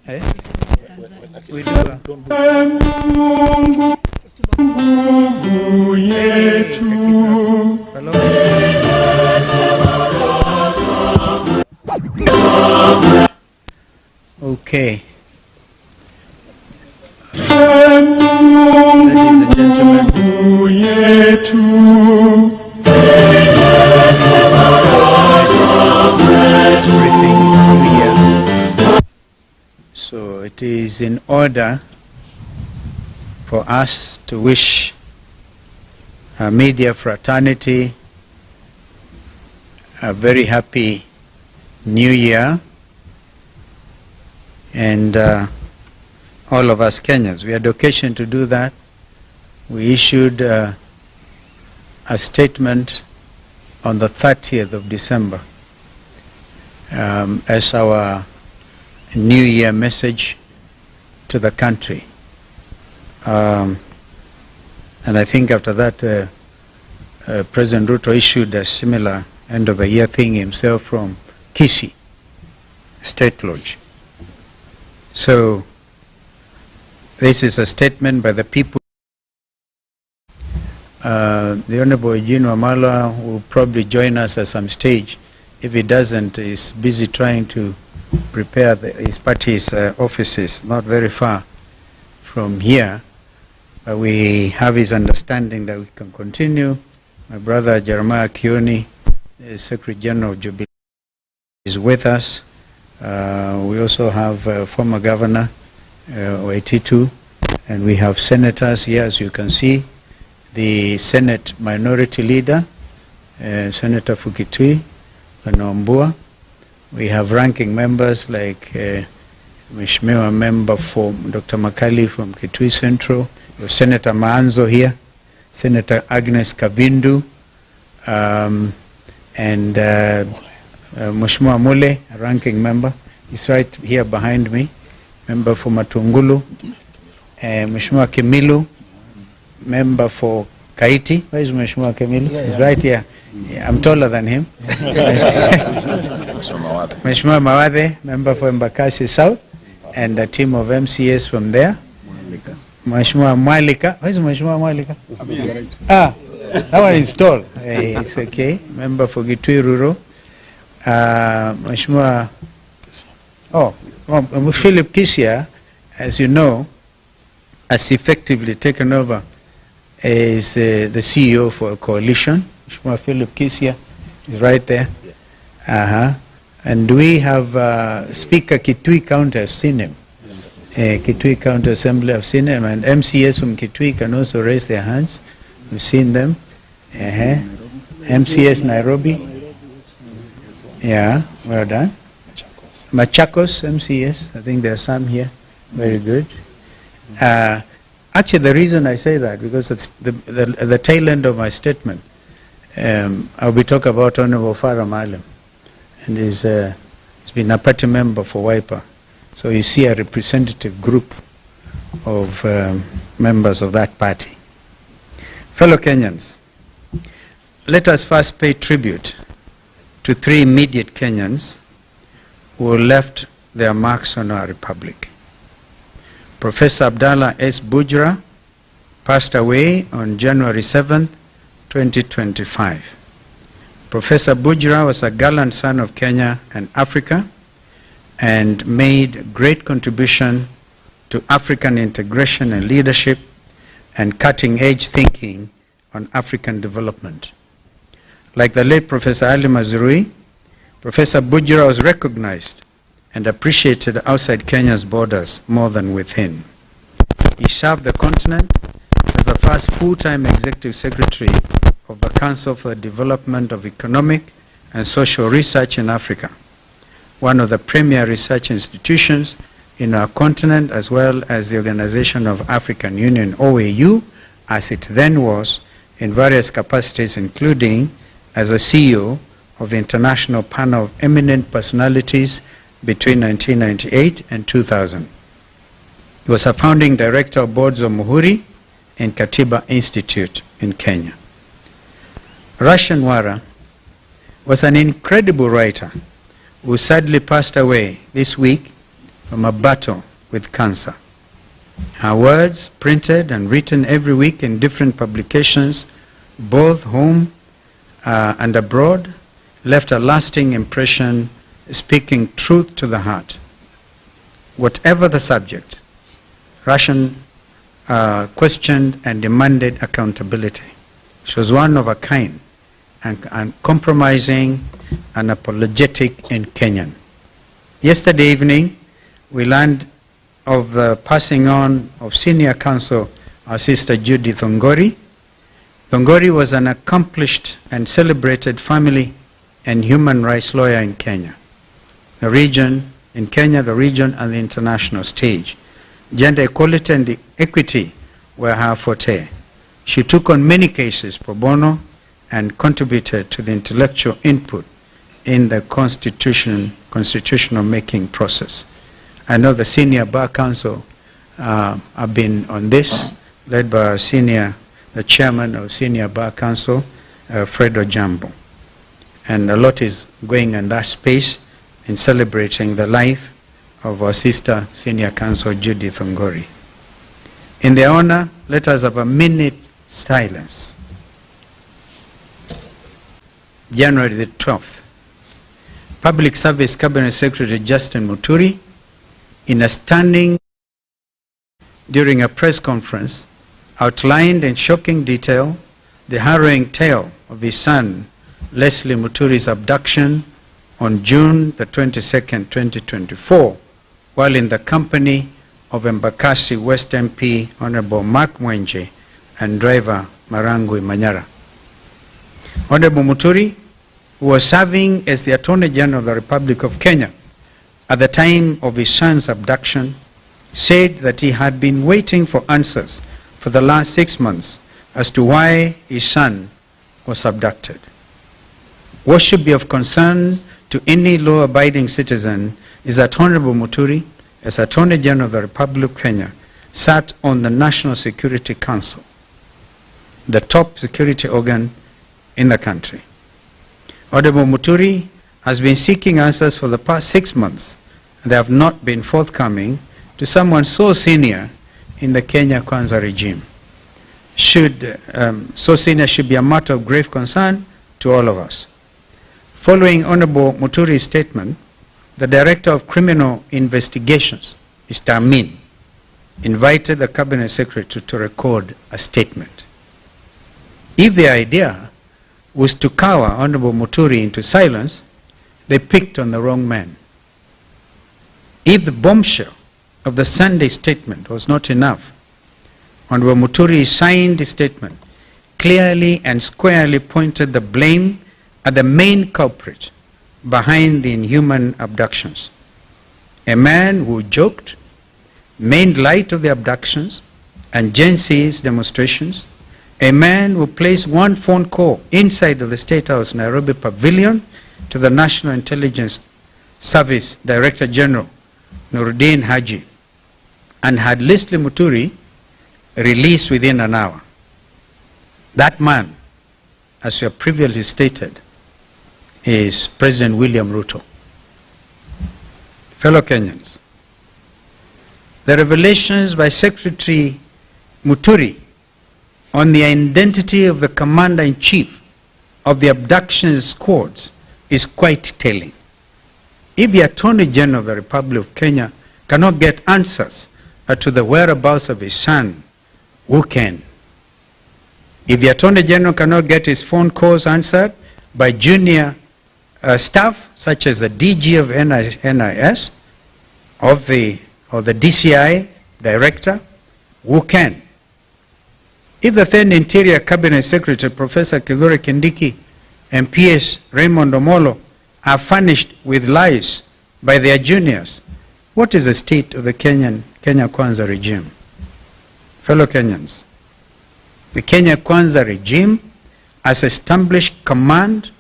Eh? We do. Okay. Ladies and gentlemen, everything here. So it is in order for us to wish our media fraternity a very happy New Year, and all of us Kenyans. We had occasion to do that. We issued a statement on the 30th of December as our New Year message to the country. And I think after that, President RUTO issued a similar end of the year thing himself from Kisii State Lodge. So this is a statement by the people. The Honorable Eugene Wamalwa will probably join us at some stage. If he doesn't, he's busy trying to prepare his party's offices, not very far from here. But we have his understanding that we can continue. My brother Jeremiah Kioni, the Secretary General of Jubilee, is with us. We also have former Governor Waititu, and we have senators here, as you can see. The Senate Minority Leader, Senator Fukitui, Kanombua. We have ranking members like Mheshimiwa member for Dr. Makali from Kitui Central. We have Senator Maanzo here, Senator Agnes Kavindu, and Mheshimiwa Mule, a ranking member. He's right here behind me, member for Matungulu. Mheshimiwa Kimilu, member for Kaiti. Where is Mheshimiwa Kimilu? Yeah, he's right here. Yeah, I'm taller than him. Mheshimiwa Mawade, member for Embakasi South, and a team of MCS from there. Mheshimiwa Mwalika. Where is Mheshimiwa Mwalika? Ah, that one is tall. It's okay. Member for Gitui Rural. Mheshimiwa, Philip Kisia, as you know, has effectively taken over as the CEO for a coalition. Mheshimiwa Philip Kisia is right there. And we have Speaker Kitui County, I've seen him. Kitui County Assembly, I've seen him. And MCS from Kitui can also raise their hands. We've seen them. MCS Nairobi. Yeah, well done. Machakos MCS, I think there are some here. Very good. Actually, the reason I say that, because it's the tail end of my statement. I'll be talking about Honorable Farah Maalim, and he's been a party member for Wiper. So you see a representative group of members of that party. Fellow Kenyans, let us first pay tribute to three immediate Kenyans who left their marks on our republic. Professor Abdallah S. Bujra passed away on January 7th, 2025. Professor Bujra was a gallant son of Kenya and Africa and made great contribution to African integration and leadership and cutting-edge thinking on African development. Like the late Professor Ali Mazrui, Professor Bujra was recognized and appreciated outside Kenya's borders more than within. He served the continent as the first full-time executive secretary of the Council for the Development of Economic and Social Research in Africa, one of the premier research institutions in our continent, as well as the Organization of African Union, OAU, as it then was, in various capacities, including as a CEO of the International Panel of Eminent Personalities between 1998 and 2000. He was a founding director of boards of Muhuri and Katiba Institute in Kenya. Russian Wara was an incredible writer who sadly passed away this week from a battle with cancer. Her words, printed and written every week in different publications, both home and abroad, left a lasting impression, speaking truth to the heart. Whatever the subject, Russian questioned and demanded accountability. She was one of a kind, and compromising and apologetic in Kenyan. Yesterday evening, we learned of the passing on of senior counsel, our sister Judith Ongori. Ongori was an accomplished and celebrated family and human rights lawyer in Kenya, the region, and the international stage. Gender equality and equity were her forte. She took on many cases pro bono and contributed to the intellectual input in the constitutional making process. I know the senior bar council have been on this, led by the chairman of senior bar council, Fred Ojambo. And a lot is going in that space in celebrating the life of our sister senior counsel Judith Ongori. In their honor, let us have a minute silence. January the 12th, Public Service Cabinet Secretary Justin Muturi, in a standing during a press conference, outlined in shocking detail the harrowing tale of his son, Leslie Muturi's abduction on June the 22nd, 2024, while in the company of Embakasi West MP Honorable Makwiny and driver Marangui Manyora. Honorable Muturi, who was serving as the Attorney General of the Republic of Kenya at the time of his son's abduction, said that he had been waiting for answers for the last 6 months as to why his son was abducted. What should be of concern to any law-abiding citizen is that Honorable Muturi, as Attorney General of the Republic of Kenya, sat on the National Security Council, the top security organ in the country. Honorable Muturi has been seeking answers for the past 6 months, and they have not been forthcoming to someone so senior in the Kenya Kwanza regime. So senior should be a matter of grave concern to all of us. Following Honorable Muturi's statement, the Director of Criminal Investigations, Mr. Amin, invited the Cabinet Secretary to record a statement. If the idea was to cower Honorable Muturi into silence, they picked on the wrong man. If the bombshell of the Sunday statement was not enough, Honorable Muturi's signed statement clearly and squarely pointed the blame at the main culprit behind the inhuman abductions. A man who joked, made light of the abductions and Gen Z's demonstrations, a man who placed one phone call inside of the State House Nairobi Pavilion to the National Intelligence Service Director General, Nuruddin Haji, and had Leslie Muturi released within an hour. That man, as you have previously stated, is President William Ruto. Fellow Kenyans, the revelations by Secretary Muturi on the identity of the Commander-in-Chief of the abduction squads is quite telling. If the Attorney General of the Republic of Kenya cannot get answers to the whereabouts of his son, who can? If the Attorney General cannot get his phone calls answered by junior staff, such as the DG of NIS, or the DCI Director, who can? If the then Interior Cabinet Secretary, Professor Kithure Kindiki, and PS Raymond Omolo are furnished with lies by their juniors, what is the state of the Kenya Kwanza regime? Fellow Kenyans, the Kenya Kwanza regime has established command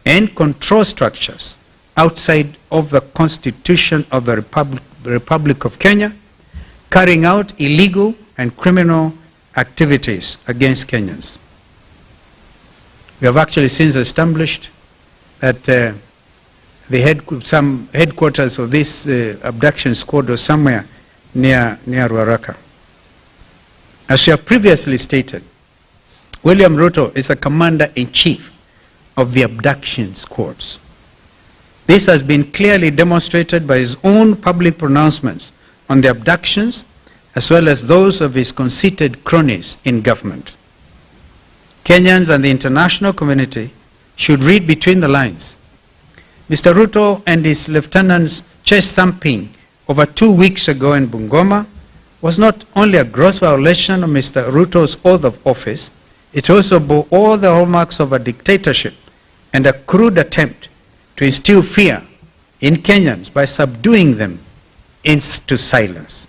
and control structures outside of the Constitution of the Republic of Kenya, carrying out illegal and criminal activities against Kenyans. We have actually since established that some headquarters of this abduction squad was somewhere near Ruaraka. As you have previously stated, William Ruto is a commander-in-chief of the abduction squads. This has been clearly demonstrated by his own public pronouncements on the abductions, as well as those of his conceited cronies in government. Kenyans and the international community should read between the lines. Mr. Ruto and his lieutenants' chest thumping over 2 weeks ago in Bungoma was not only a gross violation of Mr. Ruto's oath of office, it also bore all the hallmarks of a dictatorship and a crude attempt to instill fear in Kenyans by subduing them into silence.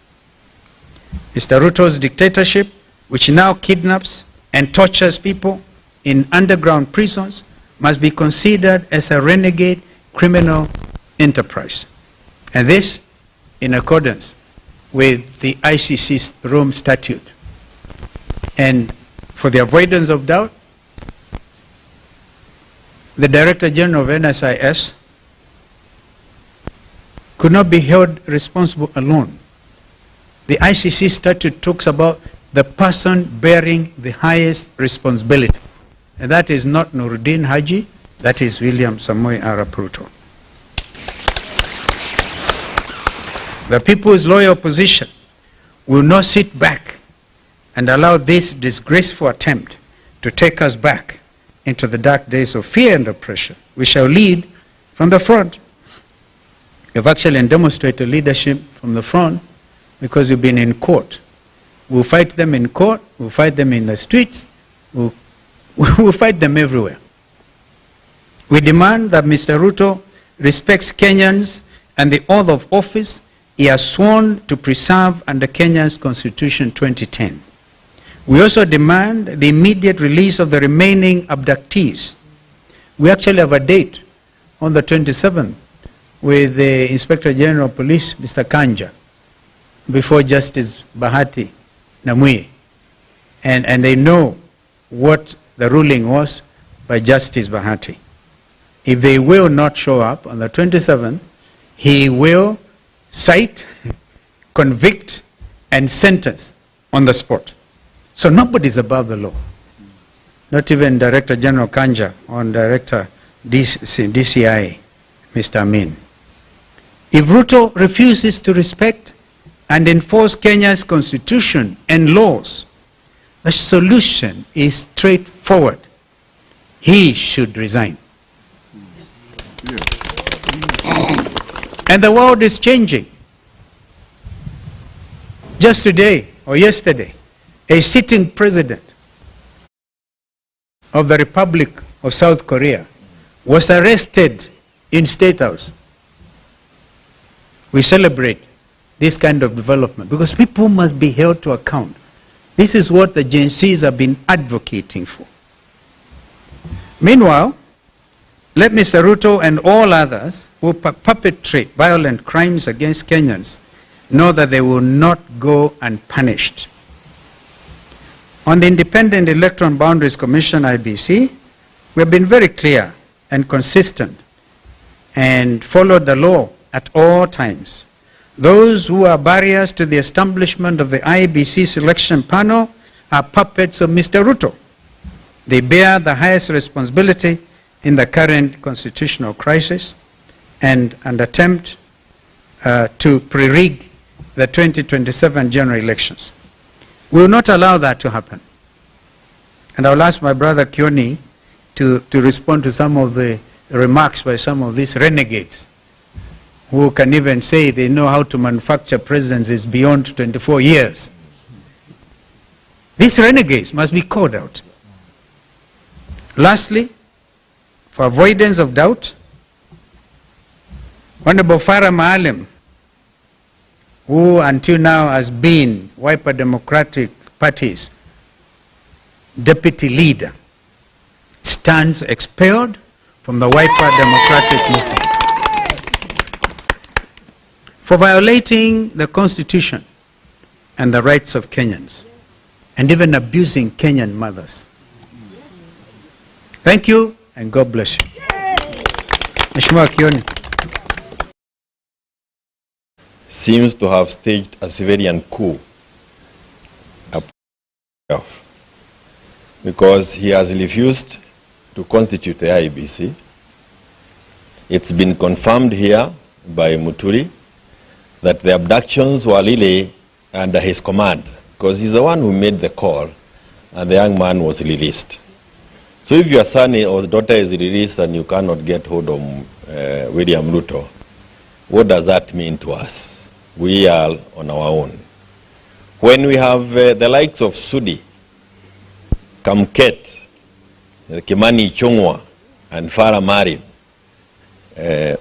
Mr. Ruto's dictatorship, which now kidnaps and tortures people in underground prisons, must be considered as a renegade criminal enterprise. And this in accordance with the ICC's Rome Statute. And for the avoidance of doubt, the Director General of NSIS could not be held responsible alone. The ICC statute talks about the person bearing the highest responsibility. And that is not Nuruddin Haji, that is William Samoei Arap Ruto. The People's Loyal Opposition will not sit back and allow this disgraceful attempt to take us back into the dark days of fear and oppression. We shall lead from the front. You've actually demonstrated leadership from the front because you've been in court. We'll fight them in court, we'll fight them in the streets, we'll fight them everywhere. We demand that Mr. Ruto respects Kenyans and the oath of office he has sworn to preserve under Kenya's Constitution 2010. We also demand the immediate release of the remaining abductees. We actually have a date on the 27th with the Inspector General of Police, Mr. Kanja, before Justice Bahati Namui. And they know what the ruling was by Justice Bahati. If they will not show up on the 27th, he will cite, convict, and sentence on the spot. So nobody's above the law. Not even Director General Kanja or Director DCI, Mr. Amin. If Ruto refuses to respect and enforce Kenya's constitution and laws, the solution is straightforward. He should resign. And the world is changing. Just today or yesterday, a sitting president of the Republic of South Korea was arrested in State House. We celebrate this kind of development because people must be held to account. This is what the Gen Zs have been advocating for. Meanwhile, let Mr. Ruto and all others who perpetrate violent crimes against Kenyans know that they will not go unpunished. On the Independent Electoral Boundaries Commission, IBC, we have been very clear and consistent and followed the law at all times. Those who are barriers to the establishment of the IBC selection panel are puppets of Mr. Ruto. They bear the highest responsibility in the current constitutional crisis and an attempt to pre-rig the 2027 general elections. We will not allow that to happen. And I will ask my brother Kioni to respond to some of the remarks by some of these renegades who can even say they know how to manufacture presidencies beyond 24 years. These renegades must be called out. Lastly, for avoidance of doubt, Honorable Farah Maalim, who until now has been Wiper Democratic Party's deputy leader, stands expelled from the Wiper Democratic movement for violating the Constitution and the rights of Kenyans and even abusing Kenyan mothers. Thank you and God bless you. Mheshimiwa Kioni. seems to have staged a civilian coup because he has refused to constitute the IEBC. It's been confirmed here by Muturi that the abductions were really under his command, because he's the one who made the call and the young man was released. So if your son or daughter is released and you cannot get hold of William RUTO, what does that mean to us? We are on our own. When we have the likes of Sudi, Kamket, Kimani Ichung'wah, and Farah Marin,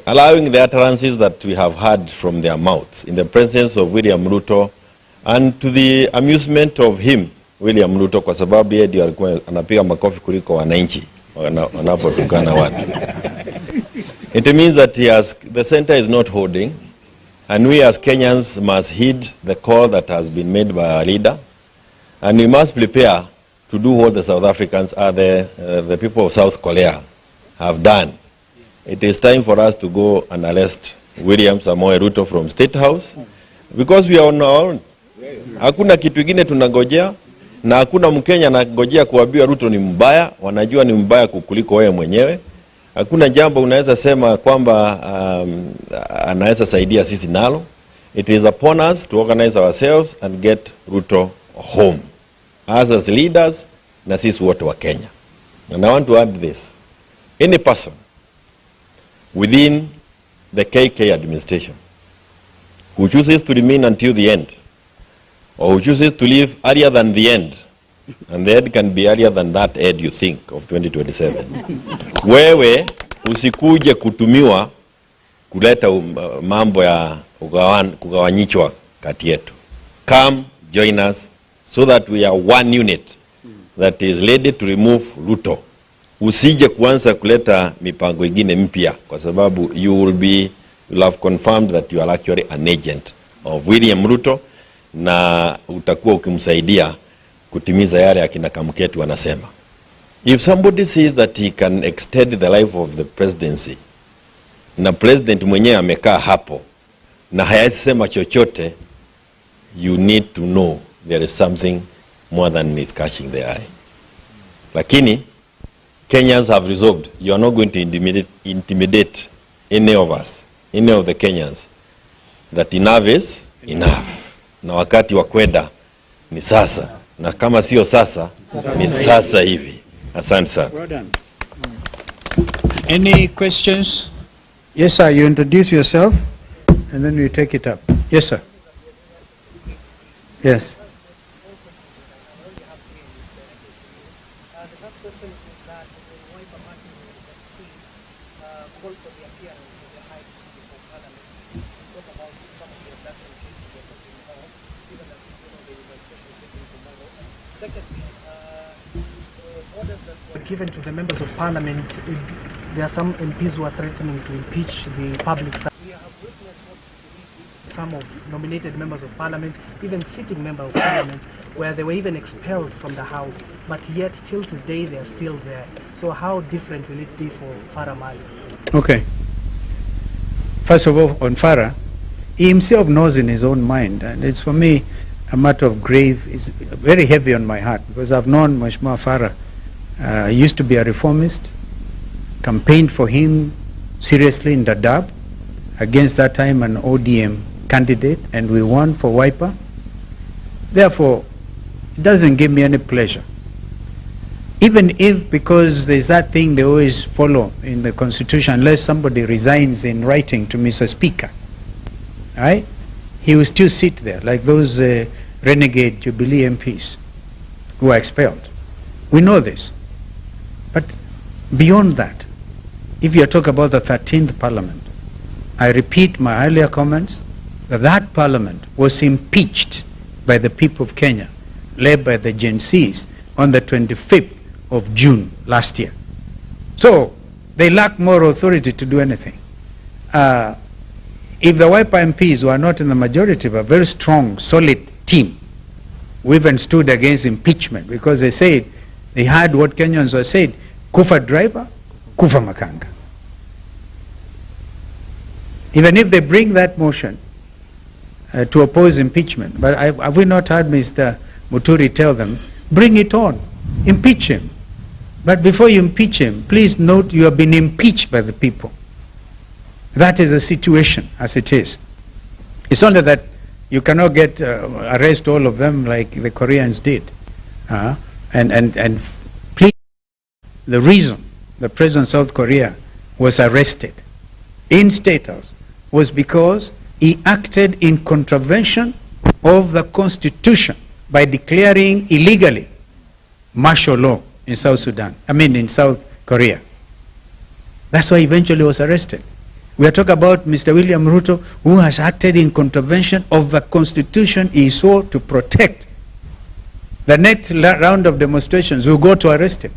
allowing the utterances that we have heard from their mouths in the presence of William RUTO, and to the amusement of him, William RUTO, kwa sababu yeye ndio alikuwa anapiga makofi kuliko wananchi wanapotukana watu. It means that the center is not holding, and we as Kenyans must heed the call that has been made by our leader, and we must prepare to do what the South Africans are the people of South Korea have done. It is time for us to go and arrest William Samoei Ruto from State House, because we are on our own. Hakuna kitu kingine tunangojea, na hakuna Mkenya anangojea kuambiwa Ruto ni mbaya. Wanajua ni mbaya kukuliko wewe mwenyewe. Hakuna jambo unaweza sema kwamba anaweza saidia sisi nalo. It is upon us to organize ourselves and get Ruto home, as leaders na sisi wote wa Kenya. And I want to add this: any person within the KK administration who chooses to remain until the end, or who chooses to leave earlier than the end, and the end can be earlier than that end you think of 2027, wewe usikuje kutumiwa kuleta mambo ya kugawanyishwa kati yetu. Come, join us, so that we are one unit that is ready to remove RUTO. Usije kuanza kuleta mipango ingine mpya, kwa sababu you will have confirmed that you are actually an agent of William RUTO, na utakuwa ukimsaidia kutimiza yale akina Kamketu wanasema. If somebody says that he can extend the life of the presidency, na president mwenyewe amekaa hapo na hayasema chochote, you need to know there is something more than is catching the eye. Lakini Kenyans have resolved, you are not going to intimidate any of us, any of the Kenyans, that enough is enough. Na wakati wa kwenda ni sasa, na kama sio sasa ni sasa hivi. Asante sana. Any questions? Yes, sir. You introduce yourself and then you take it up. Yes, sir. Yes. Given to the members of parliament, there are some MPs who are threatening to impeach the public. We have witnessed some of nominated members of parliament, even sitting member of parliament, where they were even expelled from the house, but yet till today they are still there. So how different will it be for Farah Mali? Okay. First of all, on Farah, he himself knows in his own mind, and it's for me a matter of grave, is very heavy on my heart, because I've known Mheshimiwa Farah. He used to be a reformist, campaigned for him seriously in Dadaab against that time an ODM candidate, and we won for Wiper. Therefore, it doesn't give me any pleasure. Even if, because there's that thing they always follow in the Constitution, unless somebody resigns in writing to Mr. Speaker, right? He will still sit there, like those renegade Jubilee MPs who are expelled. We know this. But beyond that, if you talk about the 13th Parliament, I repeat my earlier comments, that Parliament was impeached by the people of Kenya, led by the Gen Zs, on the 25th of June last year. So they lack moral authority to do anything. If the Wiper MPs were not in the majority, but a very strong, solid team, we even stood against impeachment, because they said, they heard what Kenyans were saying, kufa driver, kufa makanga. Even if they bring that motion, to oppose impeachment. But have we not heard Mr. Muturi tell them, bring it on, impeach him. But before you impeach him, please note you have been impeached by the people. That is the situation as it is. It's only that you cannot get arrest all of them like the Koreans did. And please, the reason the President of South Korea was arrested in State House was because he acted in contravention of the Constitution by declaring illegally martial law in South Sudan, in South Korea. That's why he eventually was arrested. We are talking about Mr. William Ruto, who has acted in contravention of the Constitution he swore to protect. The next round of demonstrations will go to arrest him.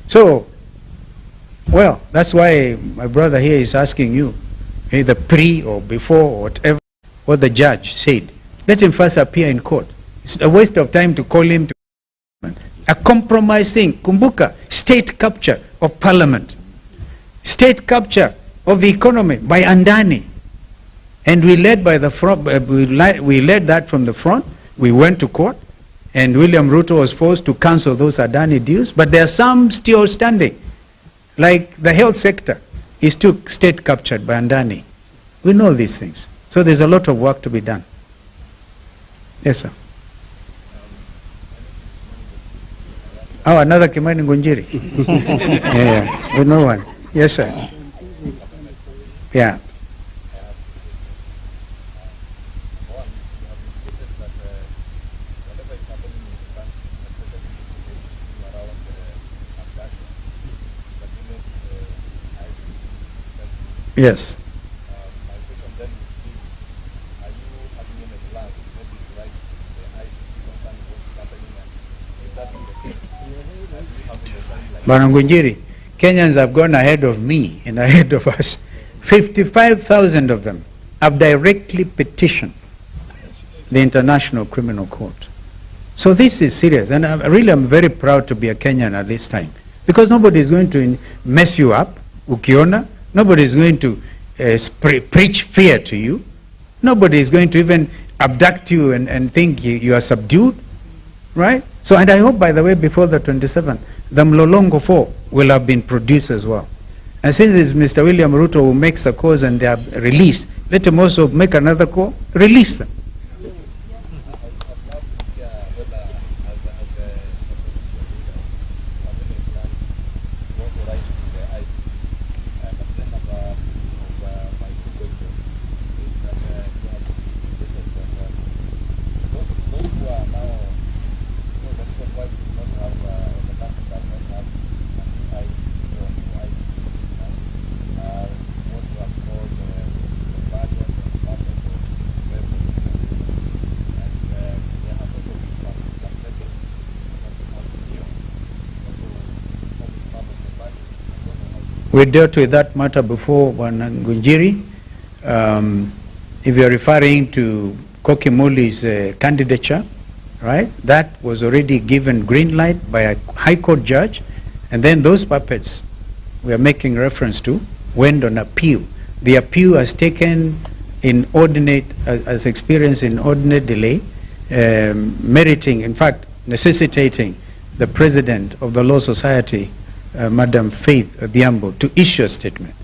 So, well, that's why my brother here is asking you, either pre or before or whatever, what the judge said. Let him first appear in court. It's a waste of time to call him to a compromise thing. Kumbuka, state capture of parliament. State capture of the economy by Andani. And we led by the front, we led that from the front. We went to court, and William Ruto was forced to cancel those Adani deals, but there are some still standing. Like the health sector is still state captured by Andani. We know these things. So there's a lot of work to be done. Yes, sir. Oh, another Kimani Ngunjiri. Yeah, we know one. Yes, sir. Yeah. Yes. Ngunjiri, Kenyans have gone ahead of me and ahead of us. 55,000 of them have directly petitioned the International Criminal Court. So this is serious, and I'm very proud to be a Kenyan at this time, because nobody is going to mess you up, ukiona. Nobody is going to preach fear to you. Nobody is going to even abduct you and think you are subdued, right? So, and I hope, by the way, before the 27th, the Mlolongo 4 will have been produced as well. And since it's Mr. William Ruto who makes a cause and they are released, let him also make another call, release them. We dealt with that matter before, Ngunjiri. If you're referring to Kokimuli's candidature, right, that was already given green light by a high court judge, and then those puppets we are making reference to went on appeal. The appeal has taken inordinate, as experienced inordinate delay, meriting, in fact, necessitating the president of the Law Society, Madam Faith Odhiambo, to issue a statement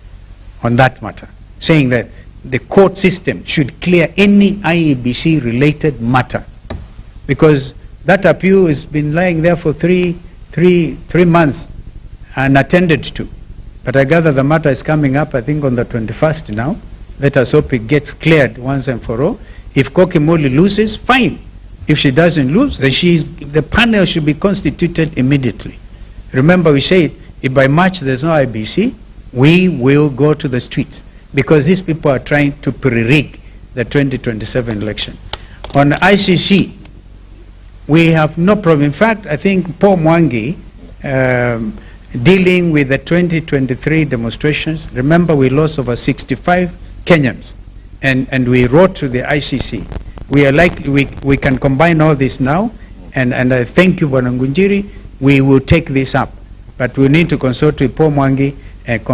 on that matter, saying that the court system should clear any IEBC related matter, because that appeal has been lying there for three months unattended to. But I gather the matter is coming up, I think, on the 21st now. Let us hope it gets cleared once and for all. If Kokimoli loses, fine. If she doesn't lose, then the panel should be constituted immediately. Remember, we said, if by March there's no IBC, we will go to the streets, because these people are trying to pre-rig the 2027 election. On ICC, we have no problem. In fact, I think Paul Mwangi, dealing with the 2023 demonstrations, remember we lost over 65 Kenyans, and we wrote to the ICC. We are likely, we can combine all this now, and I thank you, Ngunjiri. We will take this up, but we need to consult with Paul Mwangi and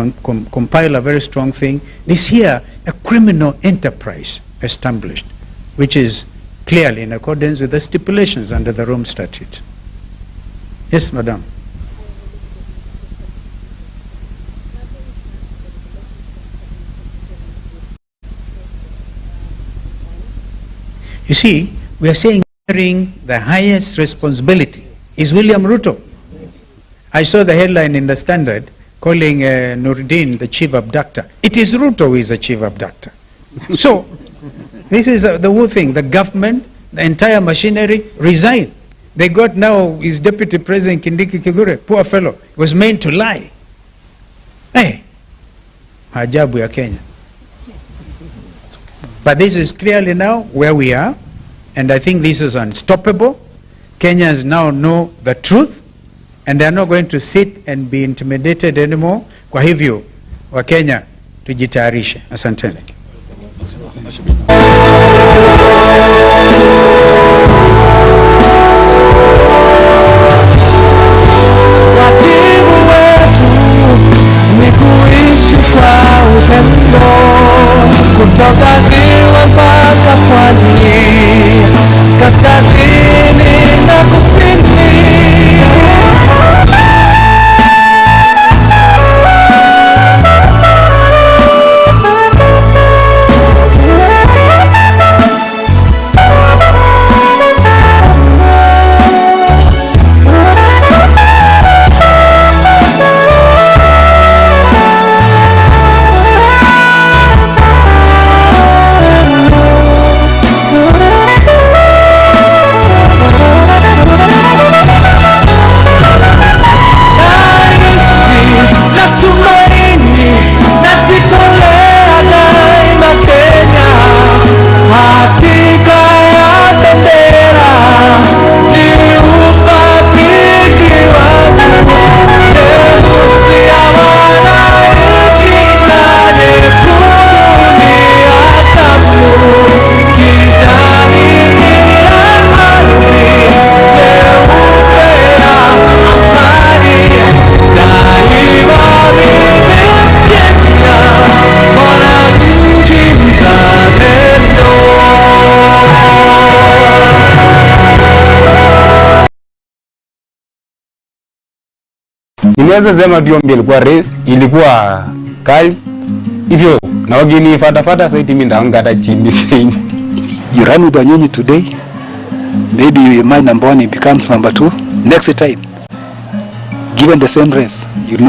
compile a very strong thing. This here, a criminal enterprise established, which is clearly in accordance with the stipulations under the Rome Statute. Yes, Madam. You see, we are saying the highest responsibility is William Ruto. I saw the headline in the Standard calling Nuruddin the chief abductor. It is Ruto who is the chief abductor. So, this is the whole thing. The government, the entire machinery resigned. They got now his deputy president, Kindiki Kithure, poor fellow, was meant to lie. Hey, ajabu ya Kenya. But this is clearly now where we are, and I think this is unstoppable. Kenyans now know the truth, and they are not going to sit and be intimidated anymore. Kwa hivyo, wa Kenya, tujitayarishe. Asanteni. Wajibu wetu ni kuishi kwa upendo, kutoka ziwa mpaka pwani, kaskazini na kusini. Ninaweza sema Diombi ilikuwa race, ilikuwa kali. Hivyo na wageni fata sasa mimi ndaanga hata chini. You run with Wanyonyi today, maybe you might number 1, it becomes number 2. Next time, given the same race, you